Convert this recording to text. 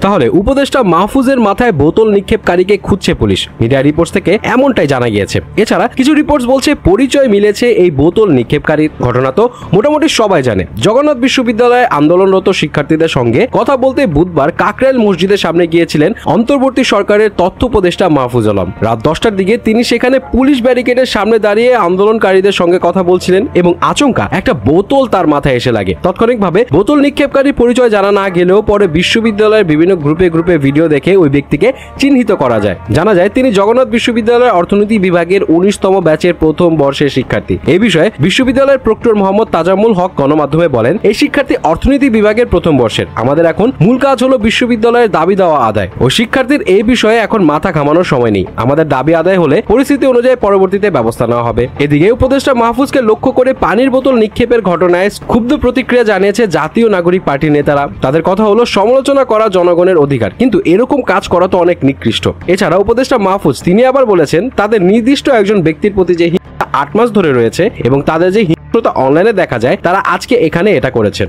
তাহলে উপদেষ্টা মাহফুজের মাথায় বোতল নিক্ষেপকারীকে খুঁজছে পুলিশ। মিডিয়া রিপোর্টস থেকে এমনটাই জানা গিয়েছে। এছাড়া কিছু রিপোর্টস বলছে পরিচয় মিলেছে এই বোতল নিক্ষেপকারীর। ঘটনা তো মোটামুটি সবাই জানে। জগন্নাথ বিশ্ববিদ্যালয়ে আন্দোলনরত শিক্ষার্থীদের সঙ্গে কথা বলতে বুধবার কাকরাইল মসজিদের সামনে গিয়েছিলেন অন্তর্বর্তী সরকারের তথ্য উপদেষ্টা মাহফুজ আলম। রাত 10টার দিকে তিনি সেখানে পুলিশ ব্যারিকেডের সামনে দাঁড়িয়ে আন্দোলনকারীদের সঙ্গে কথা বলছিলেন এবং আচমকা একটা বোতল তার মাথায় এসে লাগে। তাৎক্ষণিকভাবে বোতল নিক্ষেপকারীর পরিচয় জানা না গেলেও পরে বিশ্ববিদ্যালয়ের বিভিন্ন গ্রুপে ভিডিও দেখে ওই ব্যক্তিকে চিহ্নিত করা যায়। জানা যায় তিনি জগন্নাথ বিশ্ববিদ্যালয়ের অর্থনীতি বিভাগের 19তম ব্যাচের প্রথম বর্ষের শিক্ষার্থী। এই বিষয়ে বিশ্ববিদ্যালয়ের প্রক্টর মোহাম্মদ তাজাম্মুল হক গণমাধ্যমে বলেন, এই শিক্ষার্থী অর্থনীতি বিভাগের প্রথম বর্ষের। আমাদের এখন মূল কাজ হলো বিশ্ববিদ্যালয়ের দাবি দেওয়া আদায়। ও শিক্ষার্থীর এই বিষয়ে এখন মাথা ঘামানোর সময় নেই। আমাদের দাবি আদায় হলে পরিস্থিতি অনুযায়ী পরবর্তীতে ব্যবস্থা নেওয়া হবে। এদিকে উপদেষ্টা মাহফুজকে লক্ষ্য করে পানির বোতল নিক্ষেপের ঘটনায় ক্ষুব্ধ প্রতিক্রিয়া জানিয়েছে জাতীয় নাগরিক পার্টির নেতারা। তাদের কথা হলো, সমালোচনা করা জনগণের অধিকার, কিন্তু এরকম কাজ করা তো অনেক নিকৃষ্ট। এছাড়া উপদেষ্টা মাহফুজ তিনি আবার বলেছেন, তাদের নির্দিষ্ট একজন ব্যক্তির প্রতি যে 8 মাস ধরে রয়েছে এবং তাদের যে হিংস্রতা অনলাইনে দেখা যায়, তারা আজকে এখানে এটা করেছেন।